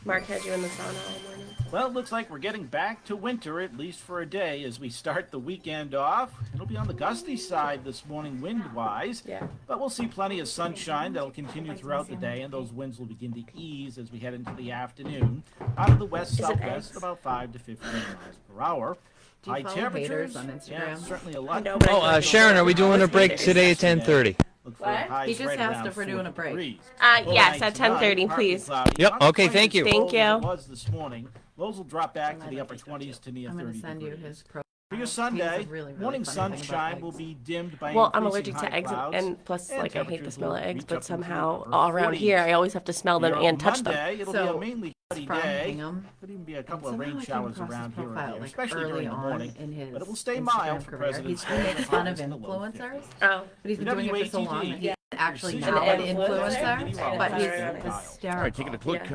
Mark had you in the sauna all morning. Well, it looks like we're getting back to winter, at least for a day, as we start the weekend off. It'll be on the gusty side this morning, wind-wise, but we'll see plenty of sunshine that'll continue throughout the day, and those winds will begin to ease as we head into the afternoon. Out of the west-southwest, about 5 to 15 miles per hour. Do you follow haters on Instagram? Yeah, certainly a lot. Sharon, are we doing a break today at 10:30? What? He just asked if we're doing a break. Yes, at 10:30, please. Yep, okay, thank you. Thank you. It was this morning. Lows will drop back to the upper 20s to near 30 I'm going to send you degrees. his pro. For your Sunday, really morning funny thing about sunshine will eggs. be dimmed by Well, I'm increasing allergic to high eggs, clouds, and plus, and like, I hate the temperatures smell of will eggs, reach but up into somehow the all around 40s. here, I always have to smell them Here on and touch them. Monday, it'll be a mainly sunny from day. Hingham. Could even be a couple And of rain somehow I came showers across around his here and profile, there, like, especially early during the on morning. in his But it will stay Instagram mild for career. President's He's been Day. a ton of In the low 50s. influencers, Oh. but he's been doing it for so long that he's actually An now an influencer? influencer, but he's All hysterical. All right, taking a quick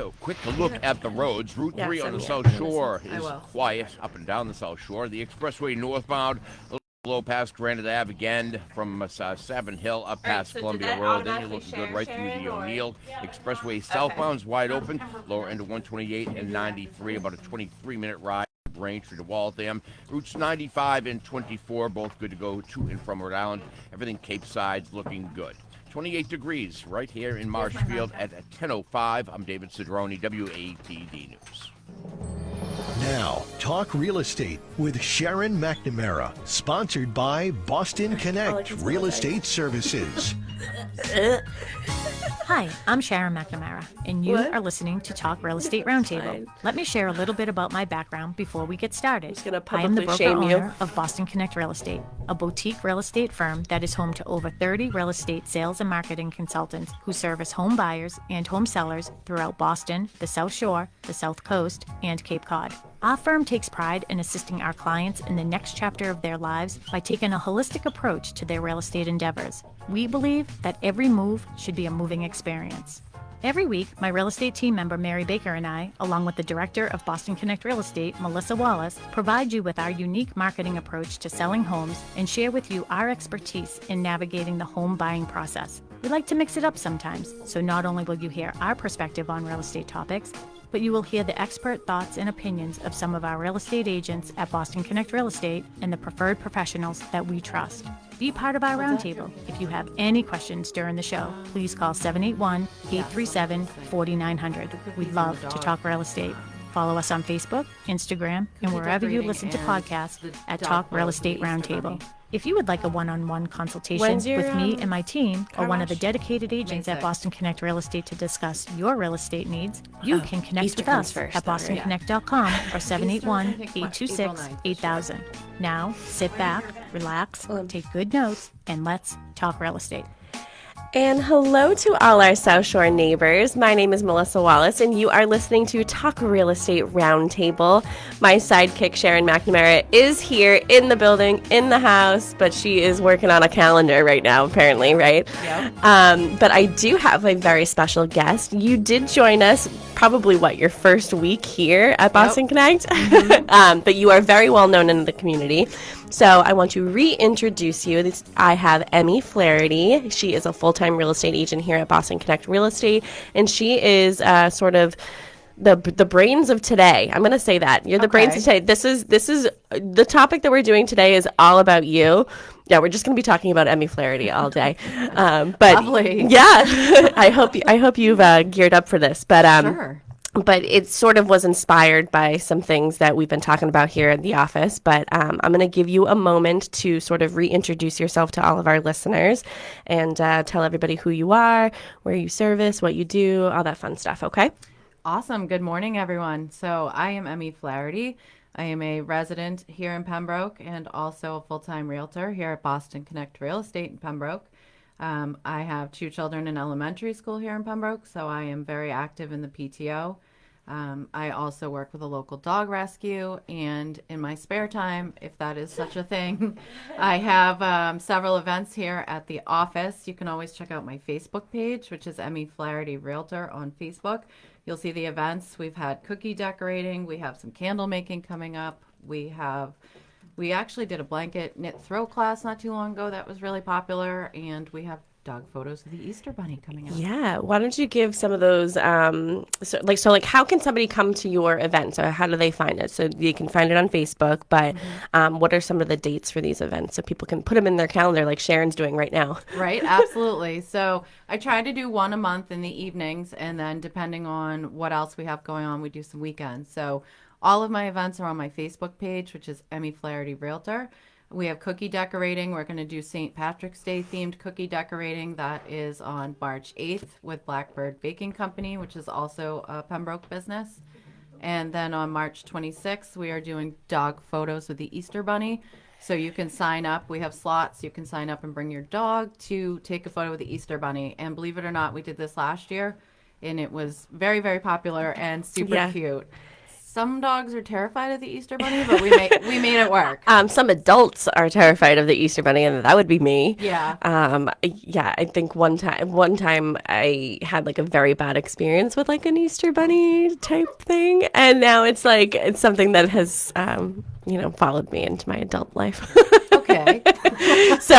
look at the roads. Route 3 on the send South me Shore I is will. quiet up and down the South Shore. The expressway northbound, a little below past Granite Ave again from Savin Hill up past so did Columbia that Road. Then you're automatically looking good share, right through Sharon, the or- O'Neill. Expressway southbound's wide open. Lower end of 128 and 93, about a 23-minute ride. Braintree to Waltham. Routes 95 and 24, both good to go to and from Rhode Island. Everything Cape Side's looking good. 28 degrees right here in Marshfield at 10:05. I'm David Cedrone, WATD News. Now, Talk Real Estate with Sharon McNamara, sponsored by Boston Connect Real Estate Services. Hi, I'm Sharon McNamara, and you What? are listening to Talk Real Estate Roundtable. Fine. Let me share a little bit about my background before we get started. Just gonna I am the publicly broker shame you. owner of Boston Connect Real Estate, a boutique real estate firm that is home to over 30 real estate sales and marketing consultants who service home buyers and home sellers throughout Boston, the South Shore, the South Coast, and Cape Cod. Our firm takes pride in assisting our clients in the next chapter of their lives by taking a holistic approach to their real estate endeavors. We believe that every move should be a moving experience. Every week, my real estate team member Mary Baker and I, along with the director of Boston Connect Real Estate, Melissa Wallace, provide you with our unique marketing approach to selling homes and share with you our expertise in navigating the home buying process. We like to mix it up sometimes, so not only will you hear our perspective on real estate topics, but you will hear the expert thoughts and opinions of some of our real estate agents at Boston Connect Real Estate and the preferred professionals that we trust. Be part of our roundtable. If you have any questions during the show, please call 781-837-4900. We'd love to talk real estate. Follow us on Facebook, Instagram, and wherever you listen to podcasts at Talk Real Estate Roundtable. If you would like a one-on-one consultation When's your, with me and my team, or car one of the wash? dedicated agents at 6th. Boston Connect Real Estate to discuss your real estate needs, you can connect Easter with comes us first, at though, right? bostonconnect.com or April 781-826-8000. Now, sit back, relax, take good notes, and let's talk real estate. And hello to all our South Shore neighbors. My name is Melissa Wallace, and you are listening to Talk Real Estate Roundtable. My sidekick, Sharon McNamara, is here in the building, in the house, but she is working on a calendar right now, apparently, right? Yep. But I do have a very special guest. You did join us, probably, your first week here at Boston Connect? But you are very well known in the community. So I want to reintroduce you. I have Emmie Flaherty. She is a full-time real estate agent here at Boston Connect Real Estate, and she is sort of the brains of today. I'm going to say that. You're the brains of today. This is the topic that we're doing today is all about you. Yeah, we're just going to be talking about Emmie Flaherty all day. But Lovely. yeah, I hope you've geared up for this. But Sure. But it sort of was inspired by some things that we've been talking about here at the office. But I'm going to give you a moment to sort of reintroduce yourself to all of our listeners and tell everybody who you are, where you service, what you do, all that fun stuff, okay? Awesome. Good morning, everyone. So I am Emmie Flaherty. I am a resident here in Pembroke and also a full-time realtor here at Boston Connect Real Estate in Pembroke. I have 2 children in elementary school here in Pembroke, so I am very active in the PTO. I also work with a local dog rescue, and in my spare time, if that is such a thing, I have several events here at the office. You can always check out my Facebook page, which is Emmie Flaherty Realtor on Facebook. You'll see the events. We've had cookie decorating. We have some candle making coming up. We actually did a blanket knit throw class not too long ago that was really popular, and we have dog photos of the Easter Bunny coming out. Yeah. Why don't you give some of those, so how can somebody come to your event? So how do they find it? So you can find it on Facebook, but what are some of the dates for these events so people can put them in their calendar like Sharon's doing right now? Right, absolutely. So I try to do one a month in the evenings, and then depending on what else we have going on, we do some weekends. So all of my events are on my Facebook page, which is Emmie Flaherty Realtor. We have cookie decorating. We're going to do St. Patrick's Day themed cookie decorating. That is on March 8th with Blackbird Baking Company, which is also a Pembroke business. And then on March 26th, we are doing dog photos with the Easter Bunny. So you can sign up. We have slots. You can sign up and bring your dog to take a photo with the Easter Bunny. And believe it or not, we did this last year, and it was very, very popular and super cute. Some dogs are terrified of the Easter Bunny, but we made it work. Some adults are terrified of the Easter Bunny, and that would be me. Yeah. I think one time I had like a very bad experience with like an Easter Bunny type thing, and now it's something that has followed me into my adult life. Okay. So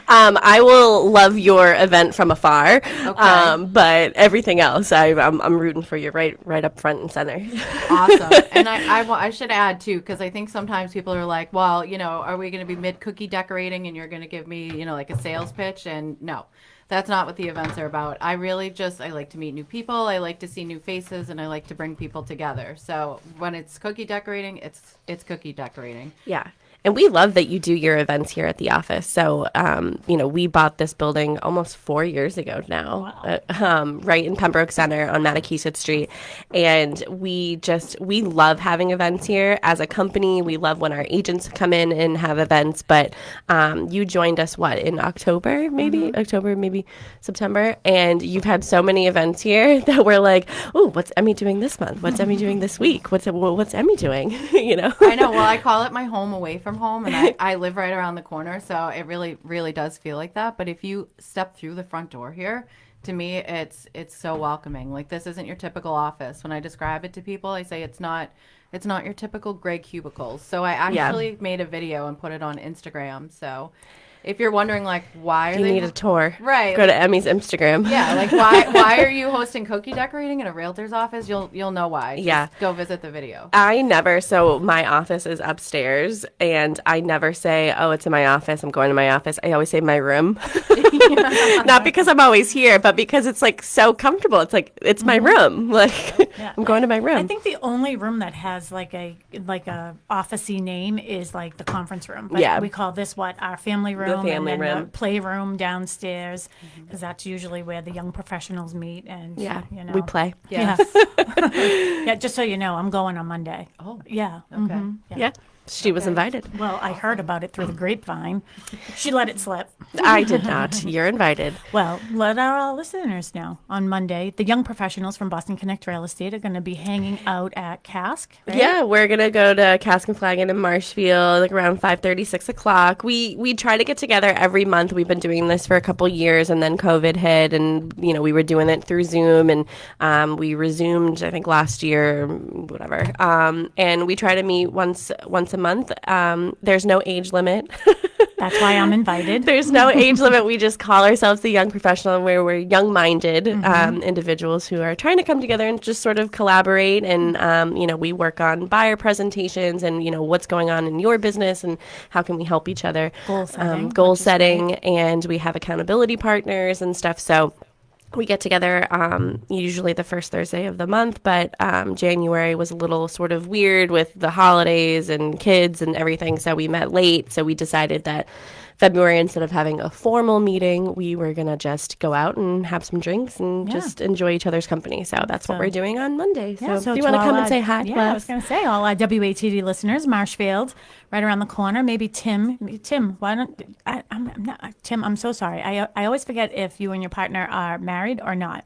I will love your event from afar, but everything else I'm rooting for you right up front and center. Awesome. And I should add too, because I think sometimes people are like, well, are we going to be mid cookie decorating and you're going to give me like a sales pitch? And no, that's not what the events are about. I like to meet new people. I like to see new faces, and I like to bring people together. So when it's cookie decorating, it's cookie decorating. Yeah. And we love that you do your events here at the office. So, we bought this building almost 4 years ago now, right in Pembroke Center on Matakeesit Street. And we love having events here as a company. We love when our agents come in and have events. But you joined us, in October, maybe? October, maybe September. And you've had so many events here that we're like, oh, what's Emmie doing this month? What's Emmie doing this week? What's Emmie doing? I know. Well, I call it my home away from home, and I live right around the corner, so it really, really does feel like that. But if you step through the front door here, to me, it's so welcoming. Like, this isn't your typical office. When I describe it to people, I say it's not your typical gray cubicles. So I actually made a video and put it on Instagram. So if you're wondering, like, why you need a tour, right? Go to Emmie's Instagram. Yeah, like why are you hosting cookie decorating in a realtor's office? You'll know why. Just go visit the video. So my office is upstairs, and I never say, oh, it's in my office, I'm going to my office. I always say my room. Not because I'm always here, but because it's like so comfortable. It's like it's my room. Like I'm going to my room. I think the only room that has like a office-y name is like the conference room. But we call this our family room. The family room. The playroom downstairs, because that's usually where the young professionals meet. And we play. Yes. Yeah, just so you know, I'm going on Monday. Oh, yeah. Okay. Mm-hmm. Yeah. She was invited. Well, I heard about it through the grapevine. She let it slip. I did not. You're invited. Well, let our listeners know. On Monday, the young professionals from Boston Connect Real Estate are going to be hanging out at Cask. Right? Yeah, we're going to go to Cask and Flagon in Marshfield like around 5:30, 6 o'clock. We try to get together every month. We've been doing this for a couple years, and then COVID hit, and we were doing it through Zoom, and we resumed, I think, last year, whatever. And we try to meet once a month. There's no age limit. That's why I'm invited. There's no age limit. We just call ourselves the young professional, where we're young-minded individuals who are trying to come together and just sort of collaborate. And, we work on buyer presentations and, what's going on in your business and how can we help each other. Goal setting. And we have accountability partners and stuff. So we get together usually the first Thursday of the month, but January was a little sort of weird with the holidays and kids and everything, so we met late. So we decided that February, instead of having a formal meeting, we were going to just go out and have some drinks and just enjoy each other's company. So that's what we're doing on Monday. So if you want to come and say hi to us. I was going to say, all our WATD listeners, Marshfield, right around the corner, maybe Tim, why don't, I'm not, Tim, I'm so sorry. I always forget if you and your partner are married or not.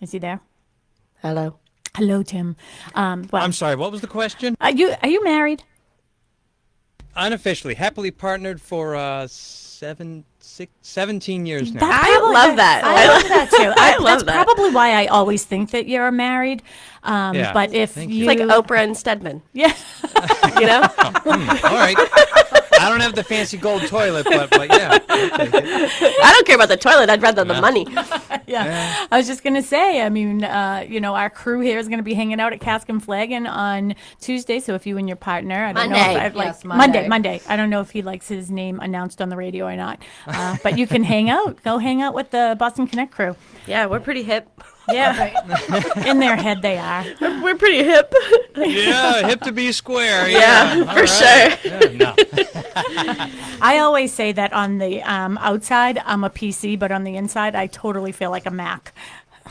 Is he there? Hello, Tim. I'm sorry, what was the question? Are you married? Unofficially, happily partnered for 17 years now. I love that. I love that too. I love that's probably why I always think that you're married. But if Thank you, it's like Oprah and Stedman. Yeah. You know? All right. I don't have the fancy gold toilet, but yeah. I'll take it. I don't care about the toilet. I'd rather the money. Yeah. I was just going to say, I mean, our crew here is going to be hanging out at Cask and Flagon on Tuesday. So if you and your partner, I don't know if I'd like Yes, Monday. Monday. I don't know if he likes his name announced on the radio or not. But you can hang out. Go hang out with the Boston Connect crew. Yeah, we're pretty hip. Yeah. In their head, they are. We're pretty hip. Yeah, hip to be square. Yeah, All for right. sure. Yeah, no. I always say that on the outside, I'm a PC, but on the inside, I totally feel like a Mac.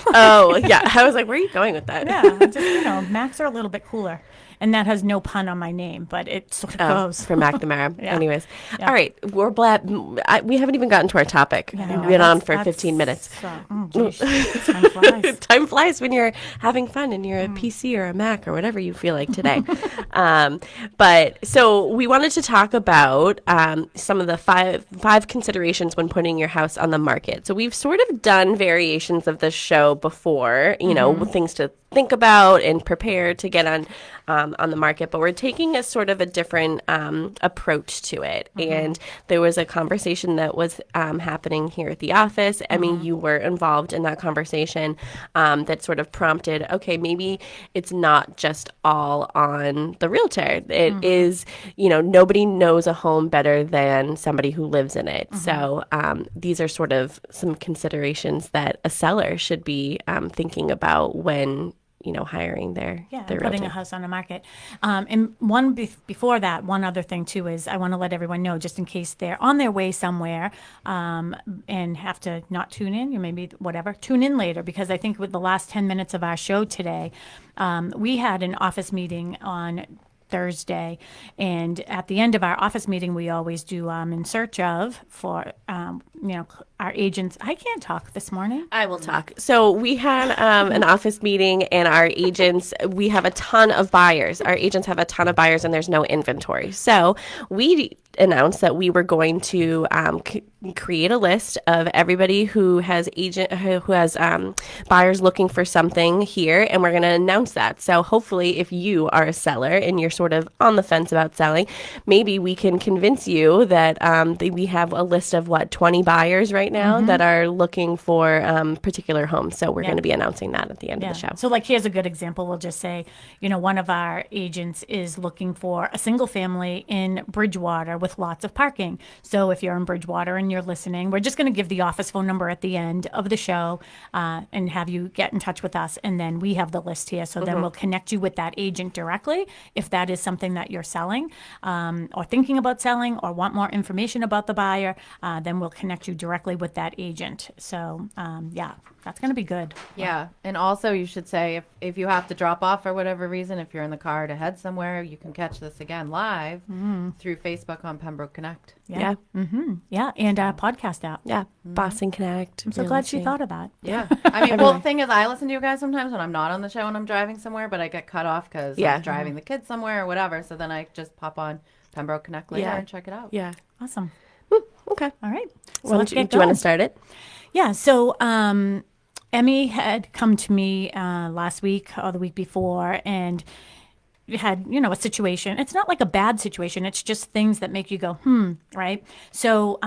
Oh, yeah. I was like, where are you going with that? Yeah, just, Macs are a little bit cooler. And that has no pun on my name, but it sort of goes. For McNamara. Yeah. Anyways. Yeah. All right. We're glad. We haven't even gotten to our topic. Yeah, We've no, been on that's- for 15 minutes. geez, time flies. Time flies when you're having fun and you're a PC or a Mac or whatever you feel like today. But so we wanted to talk about some of the five considerations when putting your house on the market. So we've sort of done variations of this show before, things to think about and prepare to get on the market, but we're taking a sort of a different approach to it. And there was a conversation that was happening here at the office. Emmy, you were involved in that conversation that sort of prompted, okay, maybe it's not just all on the realtor. It is, nobody knows a home better than somebody who lives in it. So these are sort of some considerations that a seller should be thinking about when hiring their Putting realtor. a house on the market. And before that, one other thing too is I want to let everyone know, just in case they're on their way somewhere and have to not tune in, or maybe whatever, tune in later, because I think with the last 10 minutes of our show today, we had an office meeting on Thursday, and at the end of our office meeting, we always do in search of for our agents. I can't talk this morning. I will talk. So we had an office meeting, and our agents, we have a ton of buyers. Our agents have a ton of buyers, and there's no inventory. So we announced that we were going to create a list of everybody who has buyers looking for something here, and we're going to announce that. So hopefully, if you are a seller and you're sort of on the fence about selling, maybe we can convince you that we have a list of 20 buyers right now that are looking for particular homes. So we're going to be announcing that at the end of the show. So here's a good example. We'll just say, one of our agents is looking for a single family in Bridgewater with lots of parking. So if you're in Bridgewater and you're listening, we're just going to give the office phone number at the end of the show and have you get in touch with us. And then we have the list here. So then we'll connect you with that agent directly if that is something that you're selling or thinking about selling or want more information about the buyer. Then we'll connect you directly with that agent. So that's going to be good. Yeah. And also you should say if you have to drop off for whatever reason, if you're in the car to head somewhere, you can catch this again live through Facebook on Pembroke Connect. Yeah. Yeah. And our podcast app. Yeah, Boston Connect. I'm so glad she thought of that. Yeah. I mean, the thing is, I listen to you guys sometimes when I'm not on the show and I'm driving somewhere, but I get cut off because I'm driving the kids somewhere or whatever. So then I just pop on Pembroke Connect later and check it out. Yeah. Awesome. Okay. All right. So Well, let's do get you want going. to start it? Yeah. So Emmie had come to me last week or the week before and had, a situation. It's not like a bad situation. It's just things that make you go, right? So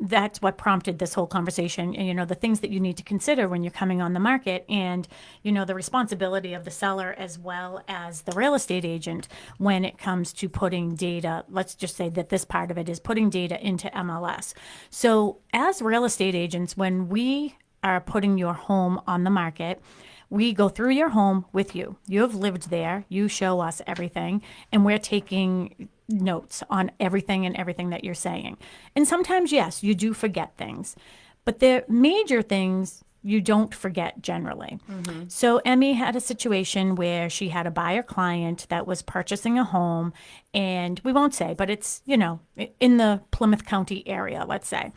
that's what prompted this whole conversation. And, the things that you need to consider when you're coming on the market and, the responsibility of the seller as well as the real estate agent when it comes to putting data. Let's just say that this part of it is putting data into MLS. So as real estate agents, when we are putting your home on the market, we go through your home with you. You have lived there. You show us everything. And we're taking notes on everything that you're saying. And sometimes, yes, you do forget things. But the major things you don't forget generally. So Emmie had a situation where she had a buyer client that was purchasing a home. And we won't say, but it's, in the Plymouth County area, let's say.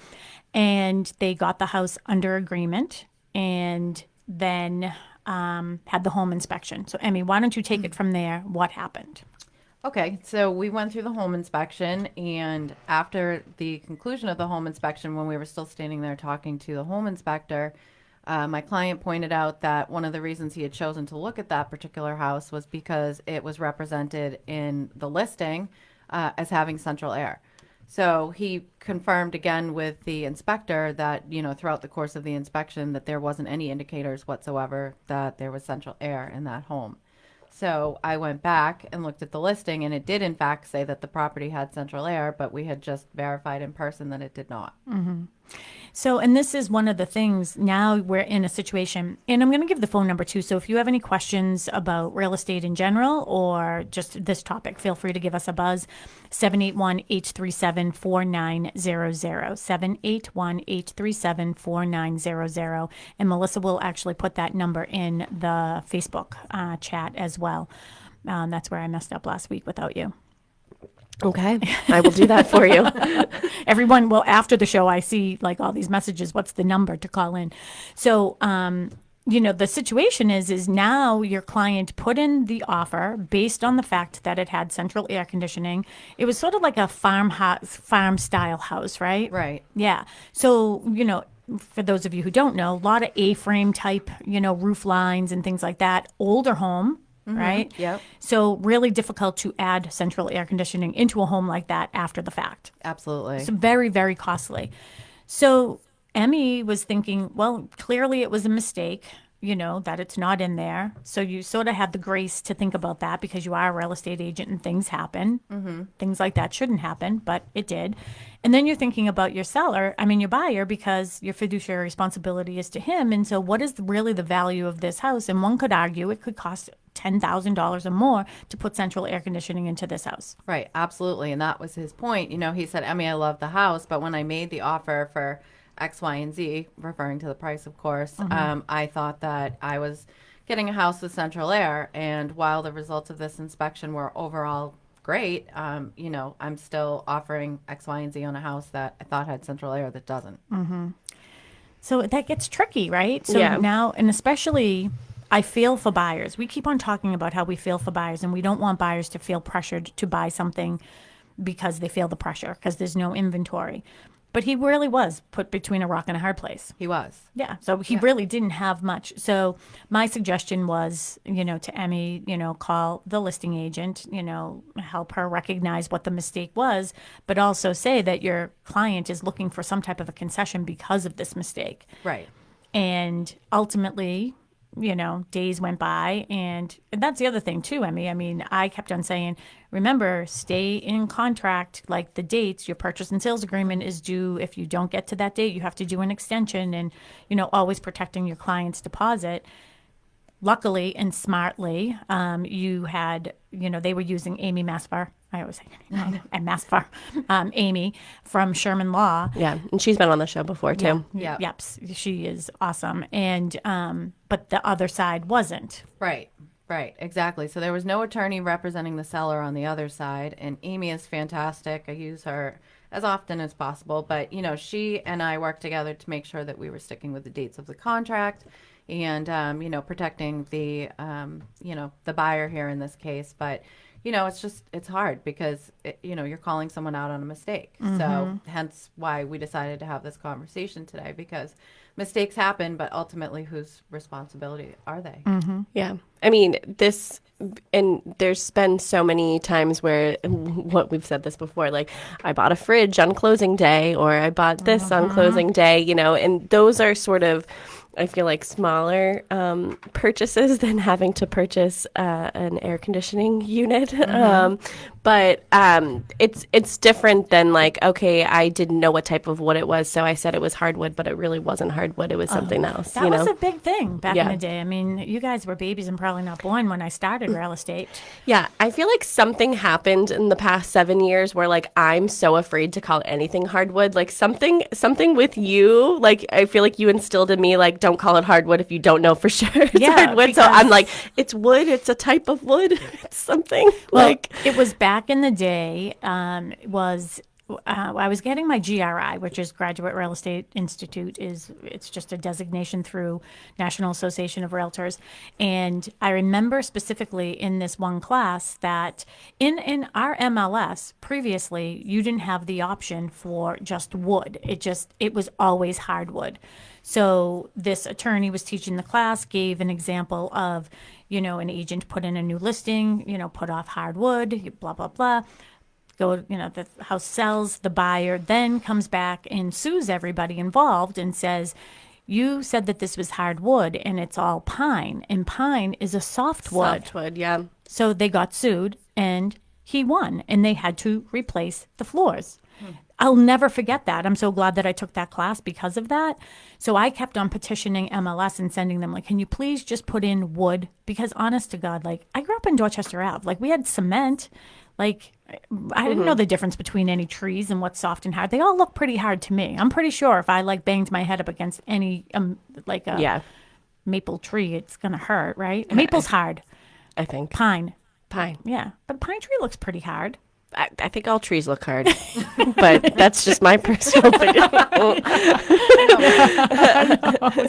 And they got the house under agreement and then had the home inspection. So, Emmie, why don't you take it from there? What happened? Okay, so we went through the home inspection, and after the conclusion of the home inspection, when we were still standing there talking to the home inspector, my client pointed out that one of the reasons he had chosen to look at that particular house was because it was represented in the listing as having central air. So he confirmed again with the inspector that, throughout the course of the inspection, that there wasn't any indicators whatsoever that there was central air in that home. So I went back and looked at the listing, and it did in fact say that the property had central air, but we had just verified in person that it did not. So, and this is one of the things, now we're in a situation, and I'm going to give the phone number too. So if you have any questions about real estate in general or just this topic, feel free to give us a buzz. 781-837-4900, 781-837-4900. And Melissa will actually put that number in the Facebook chat as well. That's where I messed up last week without you. Okay, I will do that for you. Everyone, well, after the show, I see like all these messages. What's the number to call in? So, the situation is now your client put in the offer based on the fact that it had central air conditioning. It was sort of like a farm style house, right? Right. Yeah. So, for those of you who don't know, a lot of A-frame type, roof lines and things like that. Older home. Right? Yep. So really difficult to add central air conditioning into a home like that after the fact. Absolutely. So very, very costly. So Emmie was thinking, well, clearly it was a mistake, that it's not in there. So you sort of had the grace to think about that because you are a real estate agent and things happen. Things like that shouldn't happen, but it did. And then you're thinking about your your buyer, because your fiduciary responsibility is to him. And so what is really the value of this house? And one could argue it could cost $10,000 or more to put central air conditioning into this house. Right, absolutely. And that was his point. He said, Emmie, I love the house, but when I made the offer for X, Y, and Z, referring to the price, of course, I thought that I was getting a house with central air. And while the results of this inspection were overall great, I'm still offering X, Y, and Z on a house that I thought had central air that doesn't. So that gets tricky, right? So Yeah. now, and especially, I feel for buyers. We keep on talking about how we feel for buyers, and we don't want buyers to feel pressured to buy something because they feel the pressure, because there's no inventory. But he really was put between a rock and a hard place. He was. Yeah. So he really didn't have much. So my suggestion was, to Emmie, call the listing agent, help her recognize what the mistake was, but also say that your client is looking for some type of a concession because of this mistake. Right. And ultimately, days went by, and that's the other thing too, Emmie. I kept on saying, remember, stay in contract, like the dates. Your purchase and sales agreement is due. If you don't get to that date, you have to do an extension, and, always protecting your client's deposit. Luckily and smartly, you had, they were using Amy Masfar. I always say and Masfar, Amy from Sherman Law. Yeah, and she's been on the show before too. Yeah. Yep, she is awesome. And but the other side wasn't. Right, exactly. So there was no attorney representing the seller on the other side, and Amy is fantastic. I use her as often as possible, but she and I worked together to make sure that we were sticking with the dates of the contract and protecting the the buyer here in this case. But it's hard because you're calling someone out on a mistake. So hence why we decided to have this conversation today, because mistakes happen, but ultimately whose responsibility are they? Yeah. There's been so many times where, what we've said this before, like I bought a fridge on closing day, or I bought this on closing day, and those are sort of, I feel like, smaller purchases than having to purchase an air conditioning unit. But it's different than like, okay, I didn't know what type of wood it was, so I said it was hardwood, but it really wasn't hardwood. It was something else. That was a big thing back in Yeah. the day. You guys were babies and probably not born when I started real estate. Yeah, I feel like something happened in the past 7 years where like I'm so afraid to call anything hardwood. Like something with you, like I feel like you instilled in me like don't call it hardwood if you don't know for sure it's hardwood. So I'm like, it's wood, it's a type of wood, it's something. Well, like it was back in the day. I was getting my GRI, which is Graduate Real Estate Institute. It's just a designation through National Association of Realtors. And I remember specifically in this one class that in our MLS previously, you didn't have the option for just wood. It was always hardwood. So this attorney was teaching the class, gave an example of, an agent put in a new listing, put off hardwood, blah, blah, blah. the house sells, the buyer then comes back and sues everybody involved and says, you said that this was hardwood and it's all pine, and pine is a softwood. Softwood, yeah. So they got sued and he won, and they had to replace the floors. I'll never forget that. I'm so glad that I took that class because of that. So I kept on petitioning MLS and sending them, like, can you please just put in wood? Because honest to God, like, I grew up in Dorchester Ave. Like, we had cement. Like, I didn't know the difference between any trees and what's soft and hard. They all look pretty hard to me. I'm pretty sure if I, like, banged my head up against any, maple tree, it's going to hurt, right? Maple's hard. I think. Pine. Yeah. But a pine tree looks pretty hard. I think all trees look hard, but that's just my personal opinion.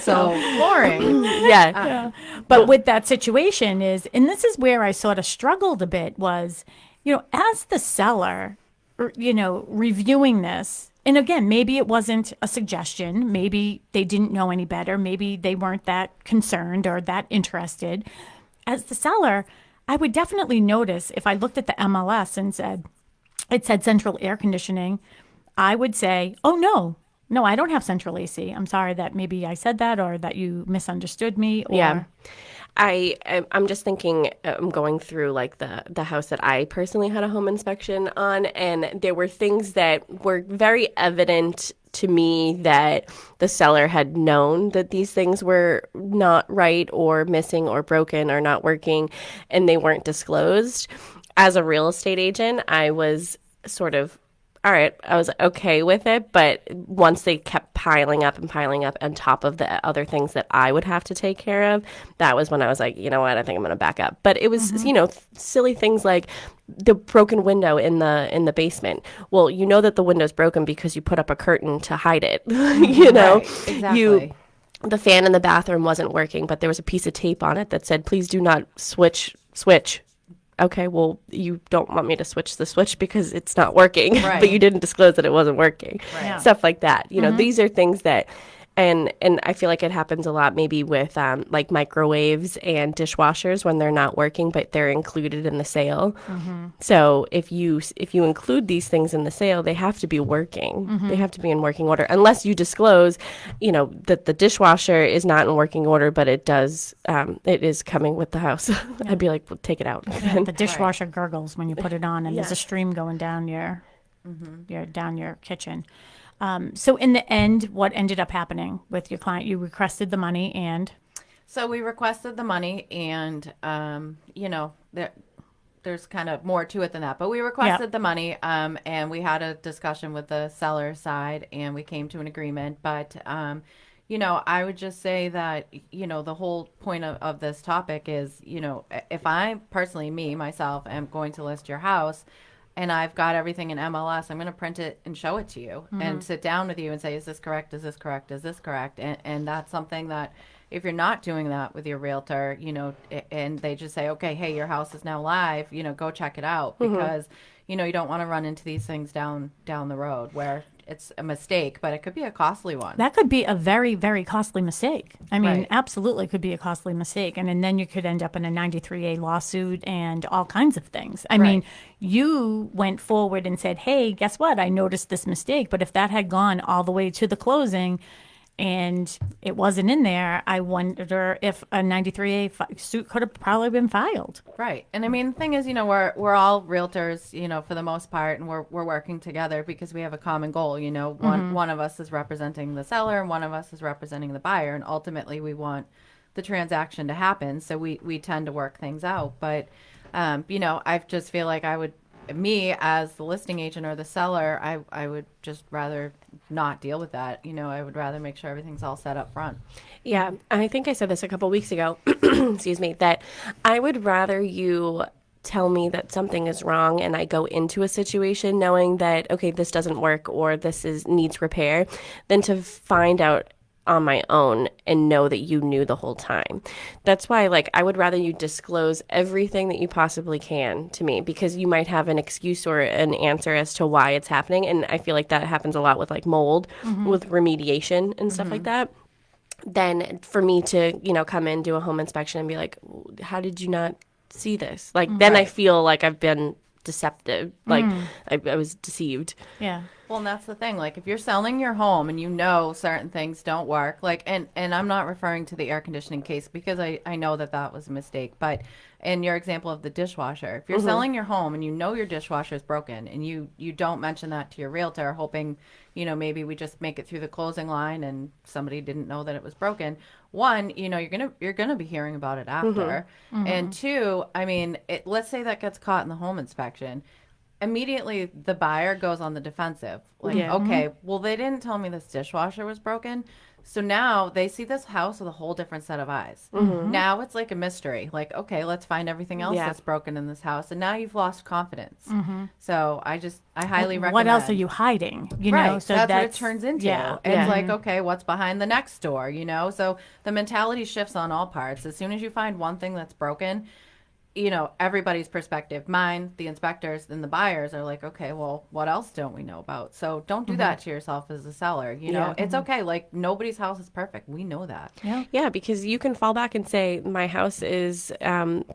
So boring. Yeah. But with that situation and this is where I sort of struggled a bit was, as the seller, reviewing this, and again, maybe it wasn't a suggestion, maybe they didn't know any better, maybe they weren't that concerned or that interested. As the seller, I would definitely notice if I looked at the MLS and it said central air conditioning, I would say, oh, no, I don't have central AC. I'm sorry that maybe I said that or that you misunderstood me. Or... Yeah. I'm just thinking, I'm going through like the house that I personally had a home inspection on, and there were things that were very evident to me that the seller had known that these things were not right or missing or broken or not working, and they weren't disclosed. As a real estate agent, I was sort of, all right, I was okay with it. But once they kept piling up on top of the other things that I would have to take care of, that was when I was like, you know what, I think I'm going to back up. But it was, silly things like the broken window in the basement. Well, you know that the window's broken because you put up a curtain to hide it. Right, exactly. The fan in the bathroom wasn't working, but there was a piece of tape on it that said, please do not switch. Okay, well, you don't want me to switch the switch because it's not working, right. But you didn't disclose that it wasn't working. Right. Yeah. Stuff like that. These are things that, and I feel like it happens a lot maybe with like microwaves and dishwashers when they're not working, but they're included in the sale. So if you include these things in the sale, they have to be working. They have to be in working order, unless you disclose, that the dishwasher is not in working order, but it does, it is coming with the house. I'd be like, well, take it out. Yeah, the dishwasher gurgles when you put it on, and there's a stream going down your kitchen. So in the end, what ended up happening with your client? You requested the money and? So we requested the money and, there's kind of more to it than that. But we requested the money and we had a discussion with the seller side and we came to an agreement. But, I would just say that, the whole point of this topic is, if I personally, myself, am going to list your house, and I've got everything in MLS, I'm going to print it and show it to you and sit down with you and say, is this correct? Is this correct? Is this correct? And that's something that if you're not doing that with your realtor, and they just say, okay, hey, your house is now live, go check it out because, you don't want to run into these things down the road where it's a mistake, but it could be a costly one. That could be a very, very costly mistake. I mean, absolutely could be a costly mistake. And then you could end up in a 93A lawsuit and all kinds of things. I mean, you went forward and said, hey, guess what? I noticed this mistake. But if that had gone all the way to the closing and it wasn't in there, I wonder if a 93A suit could have probably been filed. Right. And I mean, the thing is, we're all realtors, for the most part, and we're working together because we have a common goal. One of us is representing the seller and one of us is representing the buyer. And ultimately, we want the transaction to happen. So we tend to work things out. But, I just feel like me as the listing agent or the seller, I would just rather not deal with that. I would rather make sure everything's all set up front. Yeah, I think I said this a couple weeks ago, excuse me, that I would rather you tell me that something is wrong and I go into a situation knowing that, okay, this doesn't work or this needs repair, than to find out on my own and know that you knew the whole time. That's why, I would rather you disclose everything that you possibly can to me, because you might have an excuse or an answer as to why it's happening. And I feel like that happens a lot with mold, with remediation and stuff like that. Then for me to, come in, do a home inspection and be like, how did you not see this? Then I feel like I've been deceptive. Like I was deceived. Yeah. Well, and that's the thing. Like, if you're selling your home and you know certain things don't work, like, and I'm not referring to the air conditioning case because I know that was a mistake. But in your example of the dishwasher, if you're selling your home and you know your dishwasher is broken and you don't mention that to your realtor, hoping, maybe we just make it through the closing line and somebody didn't know that it was broken. One, you're gonna be hearing about it after, and two, I mean, let's say that gets caught in the home inspection. Immediately the buyer goes on the defensive. Like, okay, well, they didn't tell me this dishwasher was broken. So now they see this house with a whole different set of eyes. Now it's like a mystery. Like, okay, let's find everything else that's broken in this house. And now you've lost confidence. So I highly recommend. What else are you hiding? You know, so that's what it turns into. Yeah. It's like, okay, what's behind the next door, So the mentality shifts on all parts. As soon as you find one thing that's broken, everybody's perspective, mine, the inspectors, and the buyers are like, okay, well, what else don't we know about? So don't do that to yourself as a seller. It's okay. Like, nobody's house is perfect. We know that. Yeah, because you can fall back and say, my house is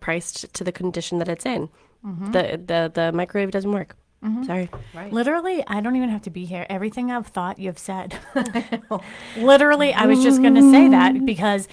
priced to the condition that it's in. The microwave doesn't work. Sorry. Right. Literally, I don't even have to be here. Everything I've thought, you've said. Literally, I was just going to say that because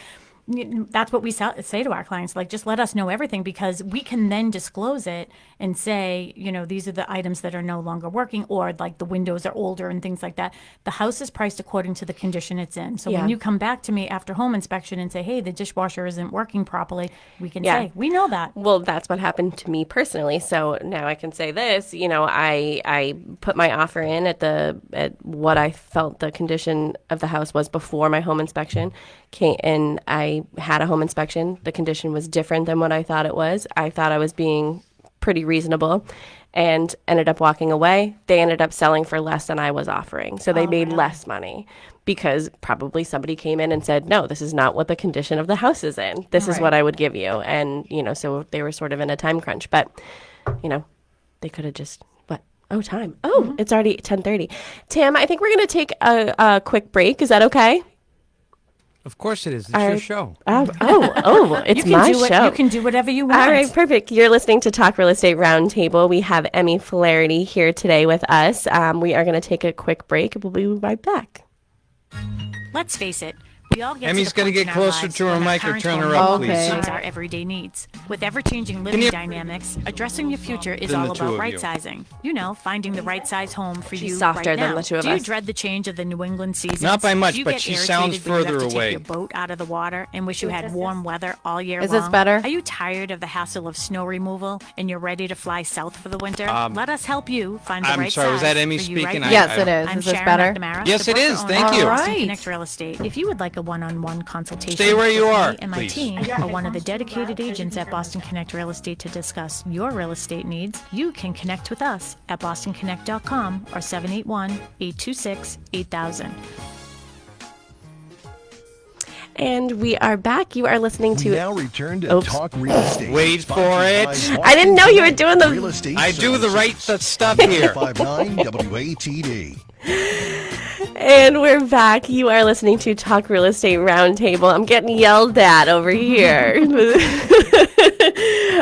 that's what we say to our clients, like, just let us know everything, because we can then disclose it and say, these are the items that are no longer working, or like the windows are older and things like that. The house is priced according to the condition it's in. So when you come back to me after home inspection and say, hey, the dishwasher isn't working properly, we can say, we know that. Well, that's what happened to me personally. So now I can say this, I put my offer in at what I felt the condition of the house was before my home inspection. And I had a home inspection. The condition was different than what I thought it was. I thought I was being pretty reasonable and ended up walking away. They ended up selling for less than I was offering. So they made less money because probably somebody came in and said, no, this is not what the condition of the house is in. This is what I would give you. And, so they were sort of in a time crunch. But, they could have just... time. It's already 10:30. Tim, I think we're going to take a quick break. Is that okay? Of course it is. It's your show. It's my show. You can do whatever you want. All right, perfect. You're listening to Talk Real Estate Roundtable. We have Emmie Flaherty here today with us. We are going to take a quick break. We'll be right back. Let's face it. We all get Emmy's got to get closer to her mic or turn her up, please. Needs our everyday needs. With ever-changing living dynamics, addressing your future is all about right-sizing. Finding the right size home for you softer right now. than the two of us. Do you dread the change of the New England seasons? Not by much, Do you but get she irritated sounds when you further have to away. take your boat out of the water and wish you had warm weather all year long? Is this better? Are you tired of the hassle of snow removal and you're ready to fly south for the winter? Let us help you find the I'm right sorry, size was that Emmy for you speaking? right Yes, now. it is. I'm Is this Sharon better? McNamara, Yes, the it is. broker Thank owner you. of Boston All right. Connect Real Estate. If you would like a one-on-one consultation, Stay where you with are, me and my please. team, or one of the dedicated agents at Boston Connect Real Estate to discuss your real estate needs, you can connect with us at bostonconnect.com or 781-826-8000. And we are back. You are listening to... We now return to Talk Real Estate. Wait for it. I didn't know you were doing the... Real Estate I do the right Services. stuff here. 59 WATD. And we're back. You are listening to Talk Real Estate Roundtable. I'm getting yelled at over here.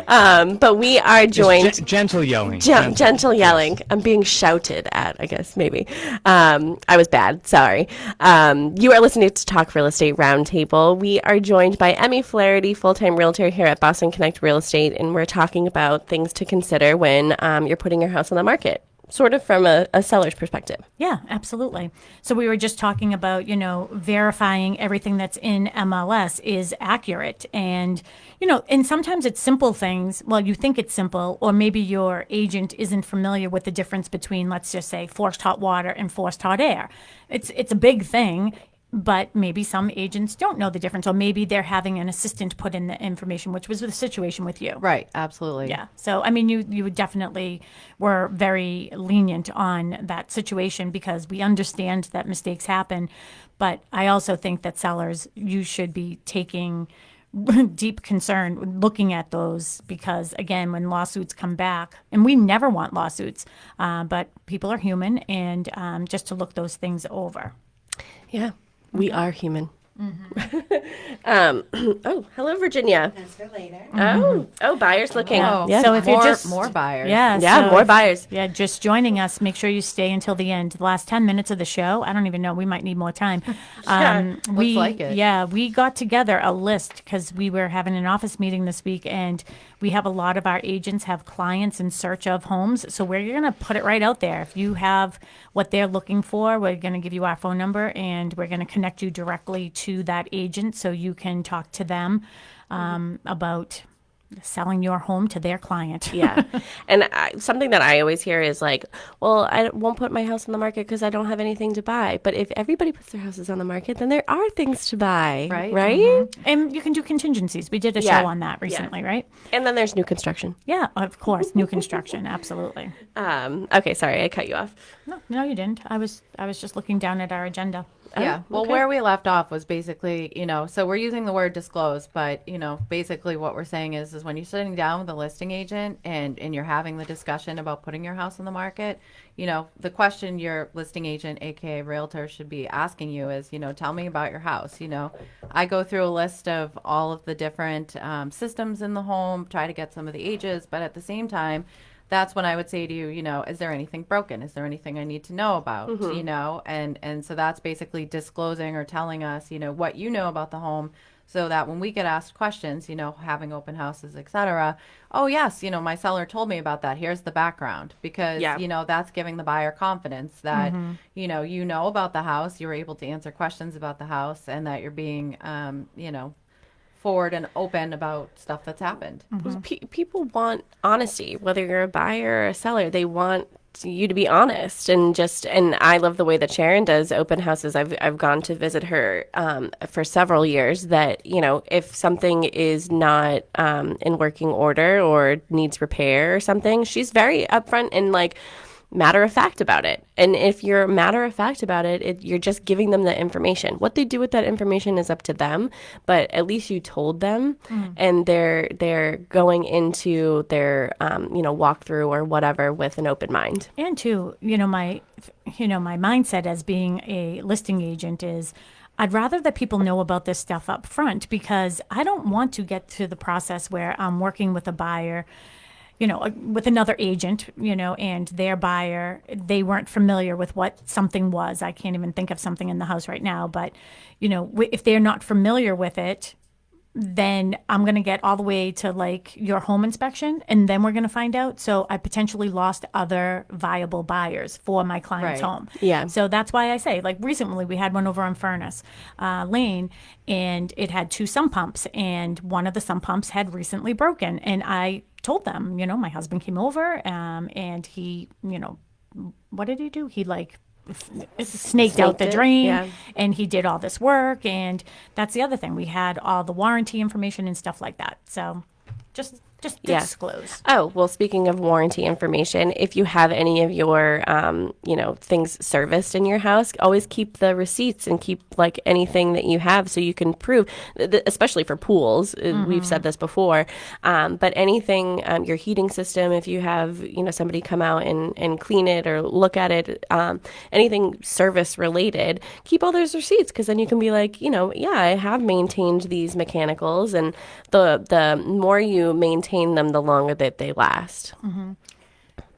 But we are joined... Just gentle yelling. Gentle yelling. I'm being shouted at, I guess, maybe. I was bad. Sorry. You are listening to Talk Real Estate Roundtable. We are joined by Emmie Flaherty, full-time realtor here at Boston Connect Real Estate, and we're talking about things to consider when you're putting your house on the market, sort of from a seller's perspective. Yeah, absolutely. So we were just talking about, verifying everything that's in MLS is accurate. And, and sometimes it's simple things. Well, you think it's simple, or maybe your agent isn't familiar with the difference between, let's just say, forced hot water and forced hot air. It's a big thing. But maybe some agents don't know the difference, or maybe they're having an assistant put in the information, which was the situation with you. Right, absolutely. Yeah. So, I mean, you would definitely were very lenient on that situation because we understand that mistakes happen. But I also think that sellers, you should be taking deep concern looking at those because, again, when lawsuits come back, and we never want lawsuits, but people are human, and just to look those things over. Yeah. We are human. Oh, hello, Virginia. That's for later. Oh, buyers looking. Oh, Yeah. So if you're more, just more buyers. Yeah, so more if- buyers. Yeah, just joining us. Make sure you stay until the end. The last 10 minutes of the show. I don't even know. We might need more time. Looks like it. Yeah, we got together a list because we were having an office meeting this week, and we have a lot of our agents have clients in search of homes. So we're going to put it right out there. If you have what they're looking for, we're going to give you our phone number, and we're going to connect you directly to that agent so you can talk to them about selling your home to their client. Yeah. And something that I always hear is like, well, I won't put my house on the market because I don't have anything to buy. But if everybody puts their houses on the market, then there are things to buy. Right. Right? And you can do contingencies. We did a Yeah. show on that recently, right? And then there's new construction. Yeah, of course. New construction. Absolutely. Okay, sorry, I cut you off. No, you didn't. I was just looking down at our agenda. Yeah. Well, okay. where we left off was basically, so we're using the word disclose, but, basically what we're saying is when you're sitting down with a listing agent and you're having the discussion about putting your house on the market, the question your listing agent, AKA realtor, should be asking you is, tell me about your house. I go through a list of all of the different systems in the home, try to get some of the ages, but at the same time, that's when I would say to you, is there anything broken? Is there anything I need to know about? And so that's basically disclosing or telling us, what you know about the home so that when we get asked questions, having open houses, etc. Oh, yes, my seller told me about that. Here's the background because, that's giving the buyer confidence that, you know about the house, you're able to answer questions about the house and that you're being, forward and open about stuff that's happened. People want honesty, whether you're a buyer or a seller. They want you to be honest and I love the way that Sharon does open houses. I've gone to visit her for several years that, if something is not in working order or needs repair or something, she's very upfront and like matter of fact about it. And if you're matter of fact about it, you're just giving them the information. What they do with that information is up to them, but at least you told them and they're going into their walkthrough or whatever with an open mind. And too, my mindset as being a listing agent is I'd rather that people know about this stuff up front because I don't want to get to the process where I'm working with a buyer, with another agent, and their buyer, they weren't familiar with what something was. I can't even think of something in the house right now, but, if they're not familiar with it, then I'm going to get all the way to like your home inspection and then we're going to find out. So I potentially lost other viable buyers for my client's home. Yeah. So that's why I say, like recently we had one over on Furnace Lane and it had 2 sump pumps and one of the sump pumps had recently broken. And I told them, my husband came over and he, what did he do? He snaked out the drain and he did all this work. And that's the other thing. We had all the warranty information and stuff like that. So just disclose. Oh, well, speaking of warranty information, if you have any of your, things serviced in your house, always keep the receipts and keep like anything that you have so you can prove, especially for pools. We've said this before, but anything, your heating system, if you have, somebody come out and clean it or look at it, anything service related, keep all those receipts because then you can be like, I have maintained these mechanicals and the more you maintain them, the longer that they last.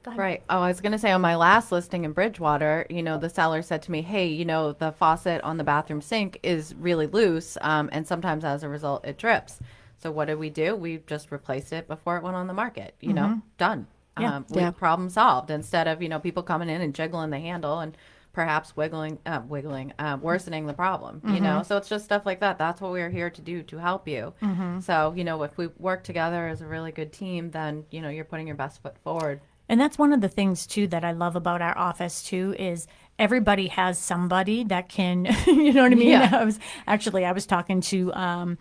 Right. Oh, I was going to say on my last listing in Bridgewater, the seller said to me, hey, the faucet on the bathroom sink is really loose. And sometimes as a result, it drips. So what did we do? We just replaced it before it went on the market, done. Problem solved instead of, people coming in and jiggling the handle and perhaps worsening the problem, so it's just stuff like that. That's what we're here to do, to help you. So, if we work together as a really good team, then, you're putting your best foot forward. And that's one of the things too that I love about our office too is everybody has somebody that can, you know what I mean? Yeah. I was talking to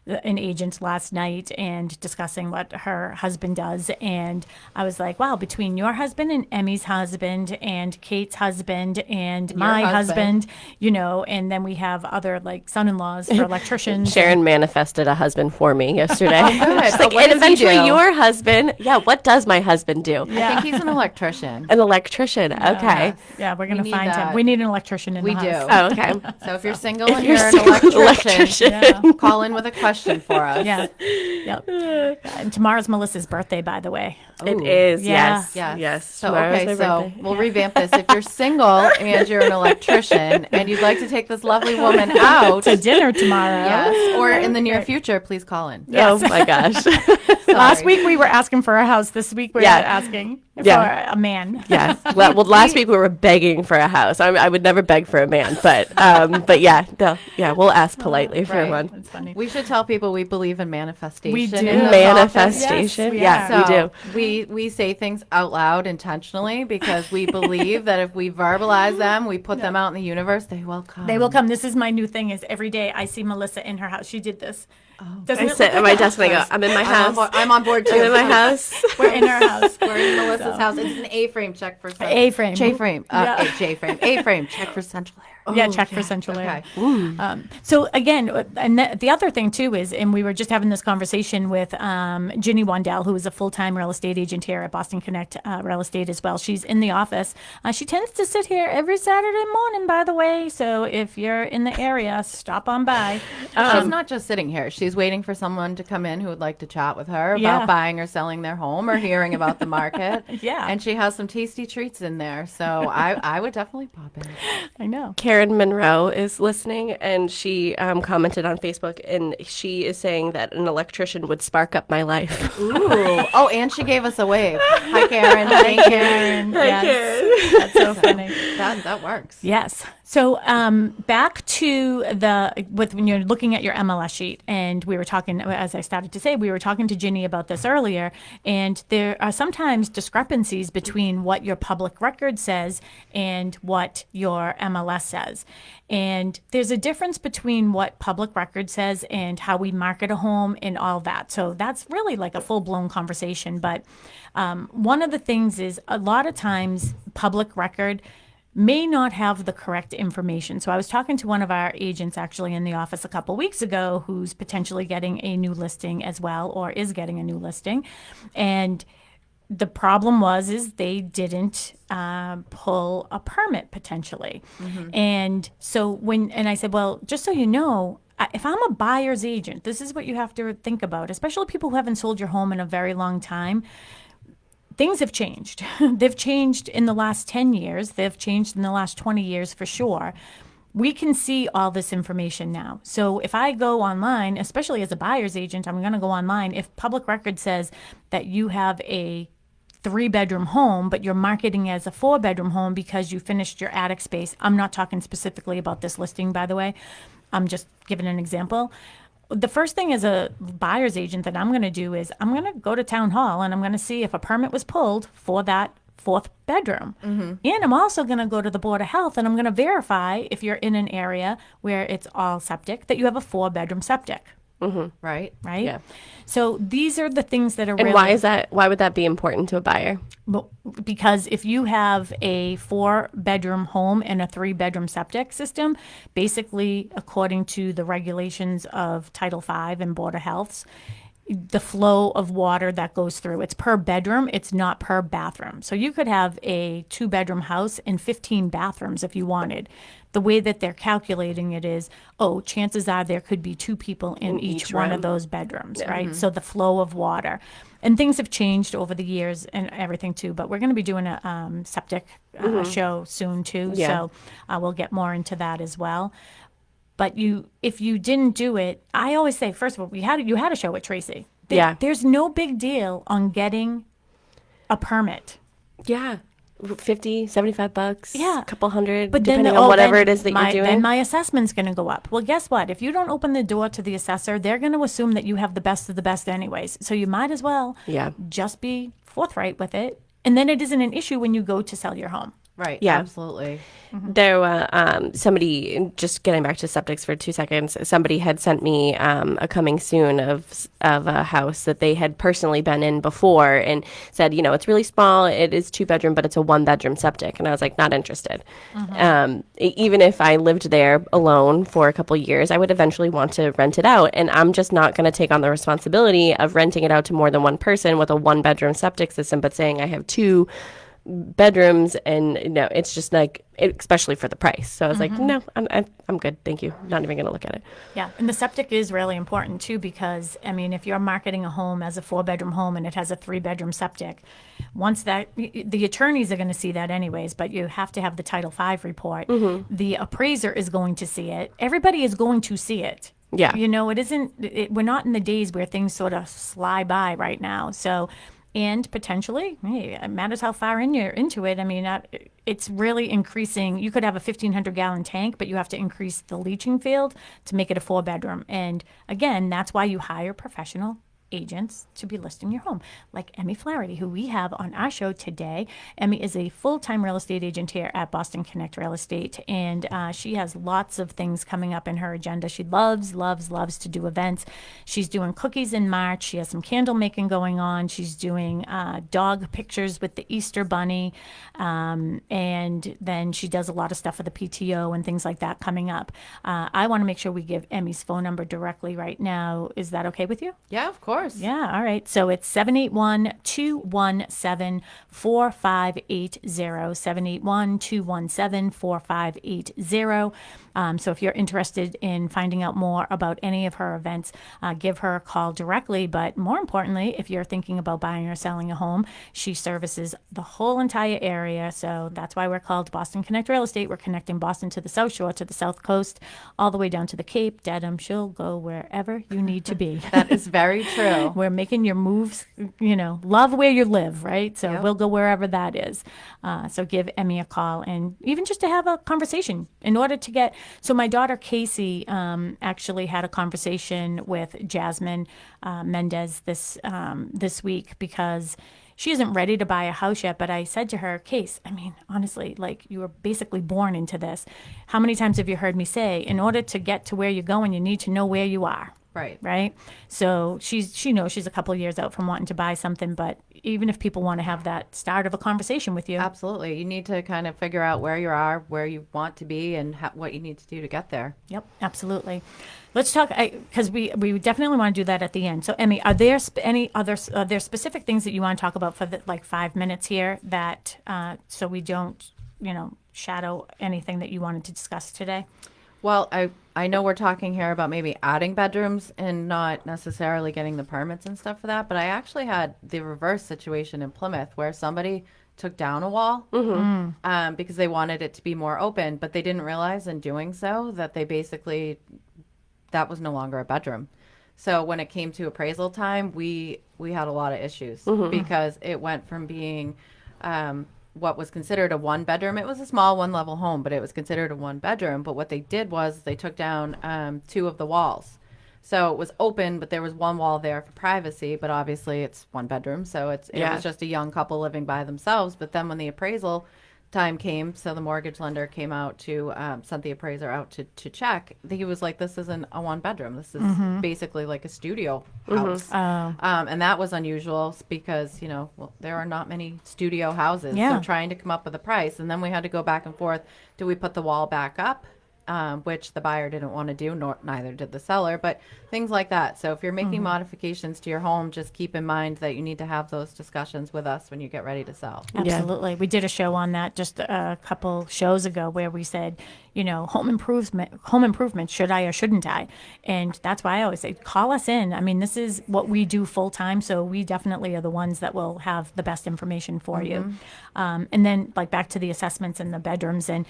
an agent last night and discussing what her husband does. And I was like, wow, between your husband and Emmie's husband and Kate's husband and my husband, and then we have other like son-in-laws for electricians. Sharon manifested a husband for me yesterday. Good. Like, and eventually your husband. Yeah, what does my husband do? I think he's an electrician. An electrician. Okay. Yeah, we're going to find that. him. We need an electrician in the house. We do. Oh, okay. So if you're single and you're an electrician, call in with a question for us. Yeah. Yep. And tomorrow's Melissa's birthday, by the way. It is. Yeah. Yes. So Tomorrow's my so birthday. we'll revamp this. If you're single and you're an electrician and you'd like to take this lovely woman out To dinner tomorrow. yes, or in the near future, please call in. Oh my gosh. Last week we were asking for a house. This week we're asking for a man. Yeah. Well, last week we were begging for a house. I would never beg for a man, but yeah, we'll ask politely for Right. one. That's funny. We should tell people we believe in manifestation. We do. in this Manifestation. Yes, we yeah, office. we do. So we say things out loud intentionally because we believe that if we verbalize them, we put them out in the universe, they will come. They will come. This is my new thing. Is every day I see Melissa in her house. She did this. Doesn't I it sit look at like my a desk and I go, house? I'm in my house. I'm on board too. I'm in my house. We're in our house. We're in Melissa's house. It's an A-frame check for A-frame. J-frame. Yeah. J-frame. A-frame check for central air. Yeah, check for central air. Okay. So again, and the other thing too is, and we were just having this conversation with Ginny Wandell, who is a full-time real estate agent here at Boston Connect Real Estate as well. She's in the office. She tends to sit here every Saturday morning, by the way. So if you're in the area, stop on by. She's not just sitting here. She's waiting for someone to come in who would like to chat with her about Yeah. buying or selling their home or hearing about the market. Yeah. And she has some tasty treats in there. So I would definitely pop in. I know. Karen Monroe is listening, and she commented on Facebook, and she is saying that an electrician would spark up my life. Ooh. Oh, and she gave us a wave. Hi, Karen. Thank you. Karen. Yes. That's so funny. That works. Yes. So back to when you're looking at your MLS sheet, and we were talking, as I started to say, we were talking to Ginny about this earlier, and there are sometimes discrepancies between what your public record says and what your MLS says. And there's a difference between what public record says and how we market a home and all that. So that's really like a full-blown conversation. But one of the things is a lot of times public record may not have the correct information. So I was talking to one of our agents actually in the office a couple weeks ago who's potentially getting a new listing as well, or is getting a new listing. And the problem is they didn't pull a permit potentially. And so and I said, well, just so you know, if I'm a buyer's agent, this is what you have to think about, especially people who haven't sold your home in a very long time. Things have changed. They've changed in the last 10 years. They've changed in the last 20 years for sure. We can see all this information now. So if I go online, especially as a buyer's agent, I'm going to go online. If public record says that you have a 3-bedroom home, but you're marketing as a 4-bedroom home because you finished your attic space. I'm not talking specifically about this listing, by the way. I'm just giving an example. The first thing as a buyer's agent that I'm going to do is I'm going to go to town hall and I'm going to see if a permit was pulled for that 4th bedroom. And I'm also going to go to the Board of Health and I'm going to verify if you're in an area where it's all septic, that you have a 4-bedroom septic. Right. Right? Yeah. So these are the things that are And really... why is that? Why would that be important to a buyer? Because if you have a 4-bedroom home and a 3-bedroom septic system, basically according to the regulations of Title V and Board of Health's, the flow of water that goes through, it's per bedroom, it's not per bathroom. So you could have a 2-bedroom house and 15 bathrooms if you wanted. The way that they're calculating it is, chances are there could be 2 people in each one of those bedrooms, right? So the flow of water. And things have changed over the years and everything too, but we're going to be doing a septic show soon too. Yeah. So we'll get more into that as well. But if you didn't do it, I always say, first of all, you had a show with Tracy. There's no big deal on getting a permit. Yeah. $50, $75, Yeah. a couple hundred, But depending then, on whatever then it is that you're doing. Then my assessment's going to go up. Well, guess what? If you don't open the door to the assessor, they're going to assume that you have the best of the best anyways. So you might as well just be forthright with it. And then it isn't an issue when you go to sell your home. Right. Yeah. Absolutely. There, somebody, just getting back to septics for 2 seconds, somebody had sent me a coming soon of a house that they had personally been in before and said, it's really small. It is 2-bedroom, but it's a 1-bedroom septic. And I was like, not interested. Even if I lived there alone for a couple years, I would eventually want to rent it out. And I'm just not going to take on the responsibility of renting it out to more than one person with a 1-bedroom septic system, but saying I have 2 bedrooms, and it's just like, especially for the price. So I was like, no, I'm good, thank you, not even gonna look at it. Yeah, and the septic is really important too, because I mean, if you're marketing a home as a 4-bedroom home and it has a 3-bedroom septic, once that, the attorneys are going to see that anyways, but you have to have the Title V report. The appraiser is going to see it. Everybody is going to see it. Yeah. It isn't. We're not in the days where things sort of slide by right now. So. And potentially, hey, it matters how far you're into it. I mean, it's really increasing. You could have a 1,500-gallon tank, but you have to increase the leaching field to make it a 4-bedroom. And again, that's why you hire professional agents to be listing your home, like Emmie Flaherty, who we have on our show today. Emmie is a full-time real estate agent here at Boston Connect Real Estate, and she has lots of things coming up in her agenda. She loves to do events. She's doing cookies in March. She has some candle making going on. She's doing dog pictures with the Easter Bunny, and then she does a lot of stuff for the PTO and things like that coming up. I want to make sure we give Emmie's phone number directly right now. Is that okay with you? Yeah, of course. Yeah, all right. So it's 781-217-4580, 781-217-4580. So if you're interested in finding out more about any of her events, give her a call directly. But more importantly, if you're thinking about buying or selling a home, she services the whole entire area. So that's why we're called Boston Connect Real Estate. We're connecting Boston to the South Shore, to the South Coast, all the way down to the Cape, Dedham. She'll go wherever you need to be. That is very true. We're making your moves, love where you live, right? So Yep. we'll go wherever that is. So give Emmie a call, and even just to have a conversation in order to get. So my daughter Casey actually had a conversation with Jasmine Mendez this week, because she isn't ready to buy a house yet. But I said to her, Case, I mean, honestly, like, you were basically born into this. How many times have you heard me say, in order to get to where you're going, you need to know where you are? Right. So she knows she's a couple of years out from wanting to buy something, but even if people want to have that start of a conversation with you. Absolutely. You need to kind of figure out where you are, where you want to be, and what you need to do to get there. Yep, absolutely. Let's talk, because we definitely want to do that at the end. So, Emmie, are there are there specific things that you want to talk about for the 5 minutes here, that so we don't, shadow anything that you wanted to discuss today? Well, I know we're talking here about maybe adding bedrooms and not necessarily getting the permits and stuff for that, but I actually had the reverse situation in Plymouth where somebody took down a wall because they wanted it to be more open, but they didn't realize in doing so that that was no longer a bedroom. So when it came to appraisal time, we had a lot of issues because it went from being what was considered a 1-bedroom. It was a small 1-level home, but it was considered a 1-bedroom. But what they did was they took down 2 of the walls. So it was open, but there was 1 wall there for privacy. But obviously it's 1 bedroom, so it was just a young couple living by themselves. But then when the appraisal time came, so the mortgage lender came out to sent the appraiser out to check. He was like, this isn't a 1-bedroom. This is basically like a studio house. And that was unusual because, there are not many studio houses. Yeah. So trying to come up with a price. And then we had to go back and forth. Do we put the wall back up? Which the buyer didn't want to do, neither did the seller, but things like that. So if you're making modifications to your home, just keep in mind that you need to have those discussions with us when you get ready to sell. Absolutely. We did a show on that just a couple shows ago where we said, home improvement, should I or shouldn't I? And that's why I always say, call us in. I mean, this is what we do full time, so we definitely are the ones that will have the best information for you. And then back to the assessments and the bedrooms, and,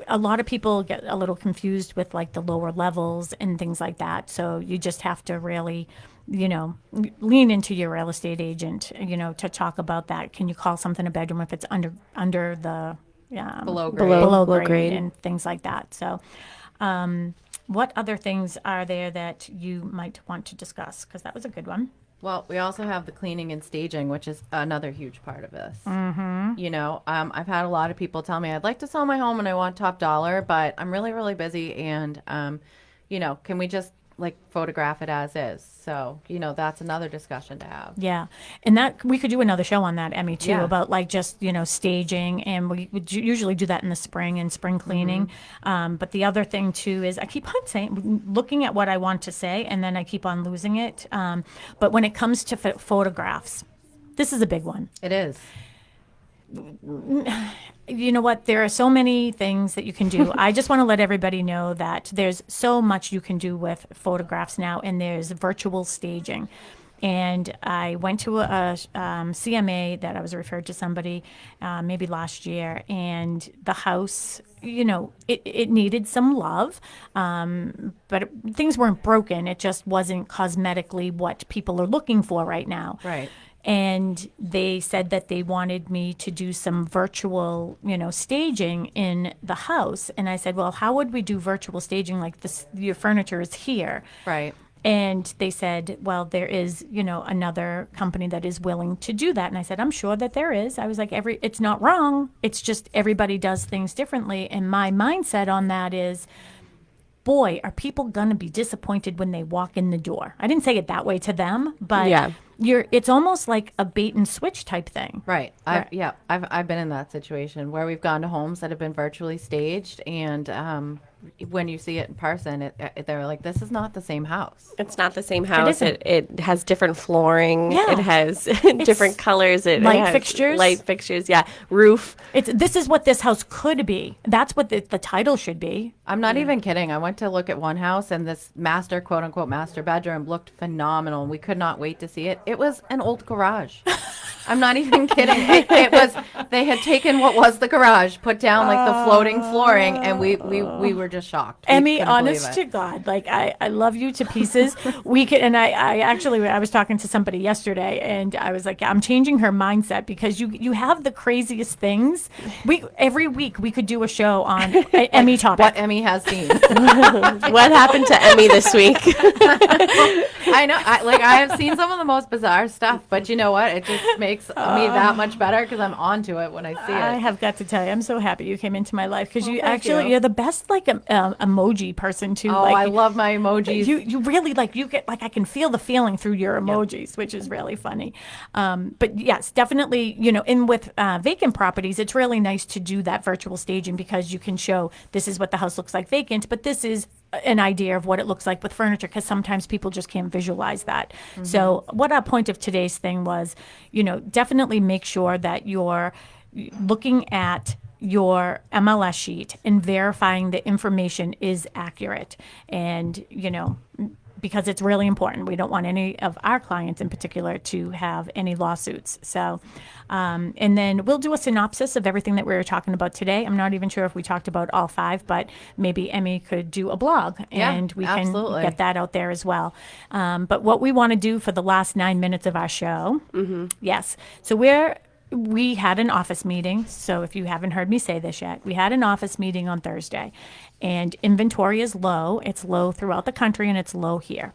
a lot of people get a little confused with the lower levels and things like that. So you just have to really, lean into your real estate agent, to talk about that. Can you call something a bedroom if it's under the Below grade and things like that? So what other things are there that you might want to discuss? Because that was a good one. Well, we also have the cleaning and staging, which is another huge part of this. Mm-hmm. I've had a lot of people tell me I'd like to sell my home and I want top dollar, but I'm really, really busy. And, can we just photograph it as is? So, that's another discussion to have. Yeah. And that we could do another show on that, Emmie, too, Yeah. about just, staging. And we would usually do that in the spring and spring cleaning. But the other thing, too, is I keep on looking at what I want to say, and then I keep on losing it. But when it comes to photographs, this is a big one. It is. You know what? There are so many things that you can do. I just want to let everybody know that there's so much you can do with photographs now, and there's virtual staging. And I went to a CMA that I was referred to somebody maybe last year, and the house, it needed some love, but things weren't broken. It just wasn't cosmetically what people are looking for right now. Right. And they said that they wanted me to do some virtual, staging in the house. And I said, well, how would we do virtual staging like this? Your furniture is here. Right. And they said, well, there is, another company that is willing to do that. And I said, I'm sure that there is. I was like, it's not wrong. It's just everybody does things differently. And my mindset on that is, boy, are people going to be disappointed when they walk in the door. I didn't say it that way to them, but Yeah. it's almost like a bait and switch type thing. Right. I've been in that situation where we've gone to homes that have been virtually staged, and when you see it in person, they're like, this is not the same house. It's not the same house. isn't. It has different flooring. Yeah. It has different colors. It Light has fixtures. Light fixtures, yeah. Roof. This is what this house could be. That's what the title should be. I'm not even kidding. I went to look at one house, and this master, quote unquote, master bedroom looked phenomenal. We could not wait to see it. It was an old garage. I'm not even kidding. It was. They had taken what was the garage, put down the floating flooring, and we were just shocked. We Emmie, couldn't believe honest it. to God, I love you to pieces. We could, and I was talking to somebody yesterday, and I was like, I'm changing her mindset because you have the craziest things. Every week we could do a show on Emmie topic. What Emmie has seen. What happened to Emmie this week? I know. I have seen some of the most bizarre stuff, but you know what? It just makes me that much better because I'm onto it when I see it. I have got to tell you, I'm so happy you came into my life because thank you. you're the best emoji person too. Oh, I love my emojis. You really you get I can feel the feeling through your emojis, which is really funny. But yes, definitely, in with vacant properties, it's really nice to do that virtual staging because you can show this is what the house looks like vacant, but this is an idea of what it looks like with furniture because sometimes people just can't visualize that. Mm-hmm. So what our point of today's thing was, definitely make sure that you're looking at your MLS sheet and verifying the information is accurate. And, because it's really important. We don't want any of our clients in particular to have any lawsuits. So, and then we'll do a synopsis of everything that we were talking about today. I'm not even sure if we talked about all 5, but maybe Emmie could do a blog and we absolutely. can get that out there as well. But what we want to do for the last 9 minutes of our show, yes. So we had an office meeting. So if you haven't heard me say this yet, we had an office meeting on Thursday, and inventory is low. It's low throughout the country, and it's low here.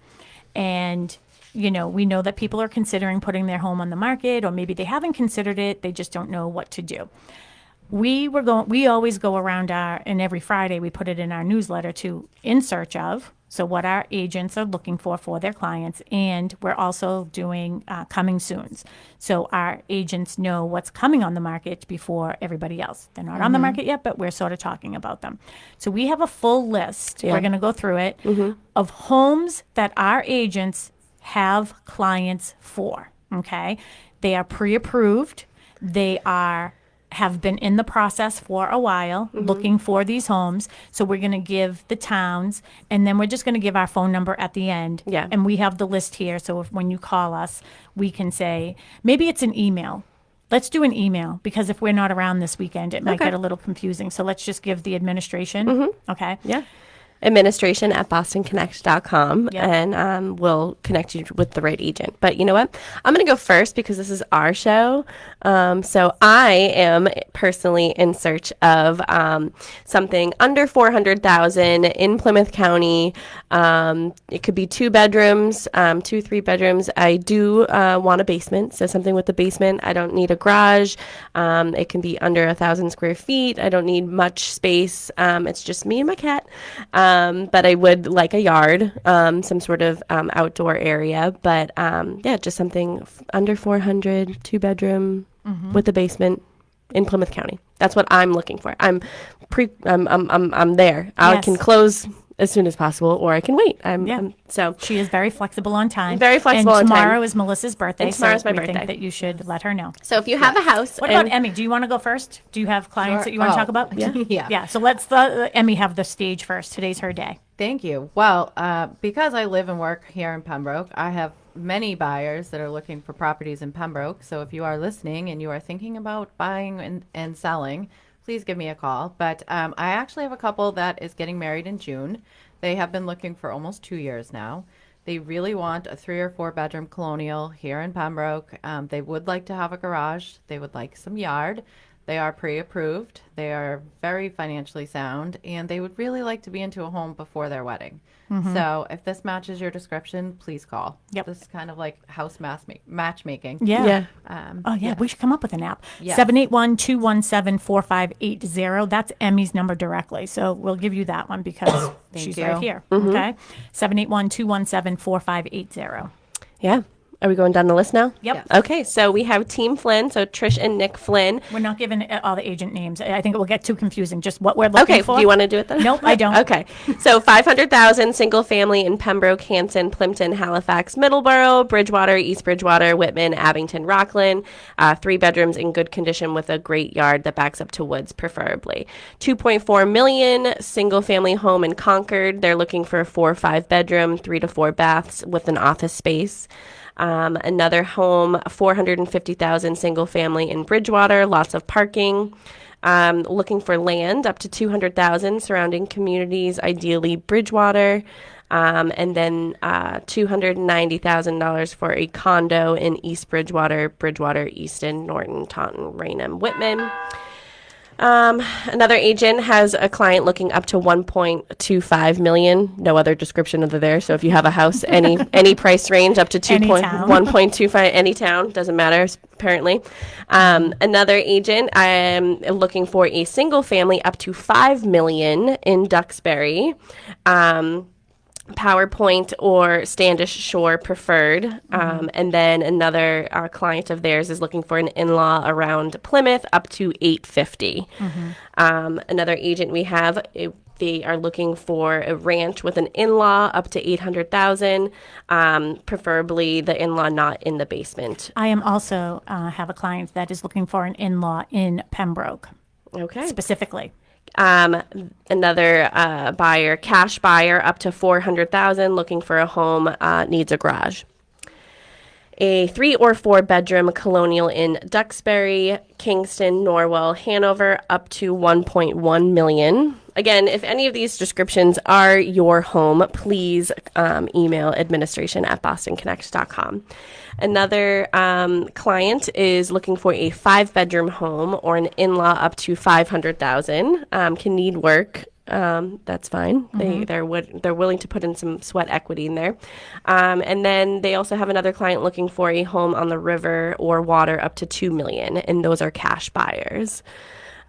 And, we know that people are considering putting their home on the market, or maybe they haven't considered it. They just don't know what to do. We always go around and every Friday we put it in our newsletter in search of, so what our agents are looking for their clients, and we're also doing coming soons. So our agents know what's coming on the market before everybody else. They're not on the market yet, but we're sort of talking about them. So we have a full list, we're going to go through it, of homes that our agents have clients for, okay? They are pre-approved. They have been in the process for a while looking for these homes. So we're going to give the towns, and then we're just going to give our phone number at the end. Yeah. And we have the list here. So when you call us, we can say, maybe it's an email. Let's do an email because if we're not around this weekend, it might get a little confusing. So let's just give the administration. Okay. Yeah. administration@bostonconnect.com, and we'll connect you with the right agent. But you know what? I'm going to go first because this is our show. So I am personally in search of something under $400,000 in Plymouth County. It could be 2 bedrooms, 3 bedrooms. I do want a basement, so something with the basement. I don't need a garage. It can be under 1,000 square feet. I don't need much space. It's just me and my cat. But I would like a yard, some sort of outdoor area. But just something under 400, 2 bedroom with a basement in Plymouth County. That's what I'm looking for. I'm there. I can close as soon as possible, or I can wait. So she is very flexible on time. Very flexible on time. And tomorrow is Melissa's birthday. And tomorrow's so my we birthday. think that you should let her know. So if you have a house, what about Emmie? Do you want to go first? Do you have clients that you want to talk about? Yeah. So let's Emmie have the stage first. Today's her day. Thank you. Well, because I live and work here in Pembroke, I have many buyers that are looking for properties in Pembroke. So if you are listening and you are thinking about buying and selling, please give me a call. But I actually have a couple that is getting married in June. They have been looking for almost 2 years now. They really want a 3 or 4 bedroom colonial here in Pembroke. They would like to have a garage. They would like some yard. They are pre-approved. They are very financially sound, and they would really like to be into a home before their wedding. So if this matches your description, please call. Yep. This is kind of like house matchmaking. Yeah. We should come up with an app. 781-217-4580. That's Emmie's number directly. So we'll give you that one because she's right here. Okay. 781-217-4580. Yeah. Are we going down the list now? Yep. Okay, so we have Team Flynn, so Trish and Nick Flynn. We're not giving all the agent names. I think it will get too confusing. Just what we're looking for. Okay, do you want to do it then? Nope, I don't. Okay, so 500,000 single family in Pembroke, Hanson, Plimpton, Halifax, Middleborough, Bridgewater, East Bridgewater, Whitman, Abington, Rockland. 3 bedrooms in good condition with a great yard that backs up to woods, preferably. 2.4 million single family home in Concord. They're looking for a 4 or 5 bedroom, 3 to 4 baths with an office space. Another home, 450,000 single family in Bridgewater, lots of parking. Looking for land up to 200,000 surrounding communities, ideally Bridgewater. And then $290,000 for a condo in East Bridgewater, Easton, Norton, Taunton, Raynham, Whitman. Another agent has a client looking up to 1.25 million. No other description of there. So if you have a house, any price range up to 1.25, any town, doesn't matter apparently. Another agent, I am looking for a single family up to 5 million in Duxbury. PowerPoint or Standish Shore preferred. And then another client of theirs is looking for an in-law around Plymouth up to 850. Another agent we have, they are looking for a ranch with an in-law up to 800,000, preferably the in-law not in the basement. I am also have a client that is looking for an in-law in Pembroke. Okay. Specifically. Another buyer, cash buyer, up to 400,000, looking for a home, needs a garage. A 3 or 4 bedroom colonial in Duxbury, Kingston, Norwell, Hanover, up to 1.1 million. Again, if any of these descriptions are your home, please email administration@bostonconnect.com. Another client is looking for a 5-bedroom home or an in-law up to 500,000. Can need work. That's fine. They're willing to put in some sweat equity in there. And then they also have another client looking for a home on the river or water up to 2 million, and those are cash buyers.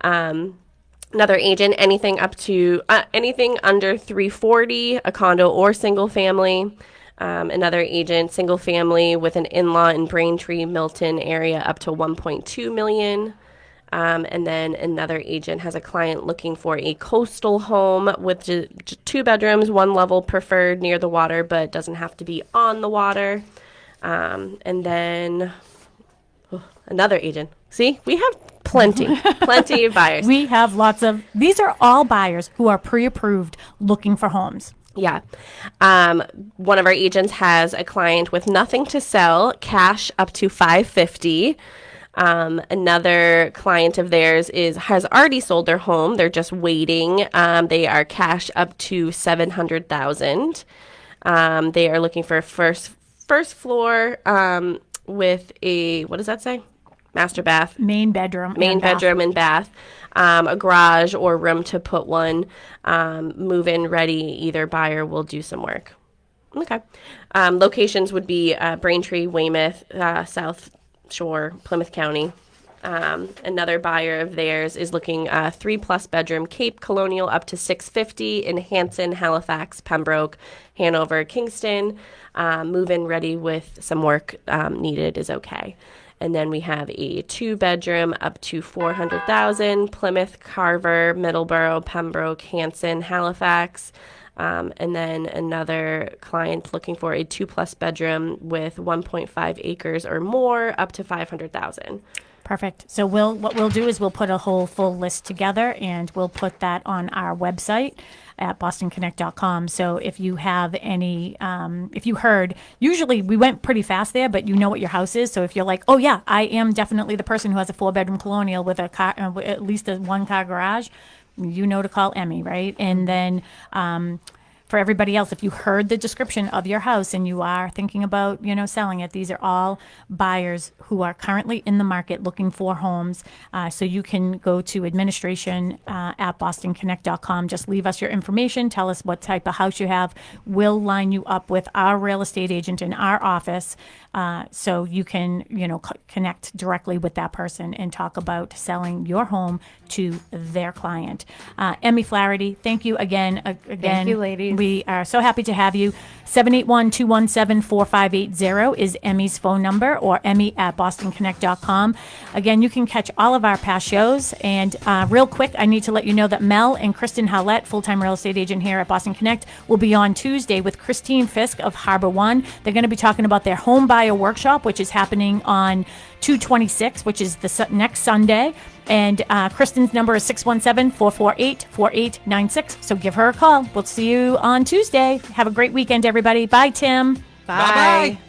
Another agent, anything up to anything under 340, a condo or single family. Another agent, single family with an in-law in Braintree, Milton area up to 1.2 million. And then another agent has a client looking for a coastal home with 2 bedrooms, 1 level preferred near the water, but doesn't have to be on the water. And then another agent. See, we have plenty of buyers. We have lots of, these are all buyers who are pre-approved looking for homes. Yeah. One of our agents has a client with nothing to sell, cash up to 550. Another client of theirs has already sold their home. They're just waiting. They are cash up to $700,000. They are looking for a first floor with a, what does that say? Master bath. Main bedroom And bath. A garage or room to put one. Move-in ready. Either buyer will do some work. Okay. Locations would be Braintree, Weymouth, South Shore, Plymouth County. Another buyer of theirs is looking 3+ bedroom Cape Colonial up to $650 in Hanson, Halifax, Pembroke, Hanover, Kingston. Move-in ready with some work needed is okay. And then we have a 2-bedroom up to $400,000, Plymouth, Carver, Middleborough, Pembroke, Hanson, Halifax. And then another client looking for a 2+ bedroom with 1.5 acres or more up to $500,000. Perfect. So what we'll do is we'll put a whole full list together, and we'll put that on our website at bostonconnect.com. So if you have any, if you heard, usually we went pretty fast there, but you know what your house is. So if you're like, oh yeah, I am definitely the person who has a 4-bedroom colonial with a car, at least a 1-car garage, you know to call Emmie, right? And then for everybody else, if you heard the description of your house and you are thinking about, selling it, these are all buyers who are currently in the market looking for homes. So you can go to administration at bostonconnect.com. Just leave us your information. Tell us what type of house you have. We'll line you up with our real estate agent in our office. So you can, connect directly with that person and talk about selling your home to their client. Emmie Flaherty, thank you again. Thank you, ladies. We are so happy to have you. 781-217-4580 is Emmie's phone number, or Emmie at bostonconnect.com. Again, you can catch all of our past shows. And real quick, I need to let you know that Mel and Kristen Howlett, full-time real estate agent here at Boston Connect, will be on Tuesday with Christine Fisk of Harbor One. They're going to be talking about their home buyer workshop, which is happening on 2/26, which is the next Sunday. And Kristen's number is 617-448-4896. So give her a call. We'll see you on Tuesday. Have a great weekend, everybody. Bye, Tim. Bye.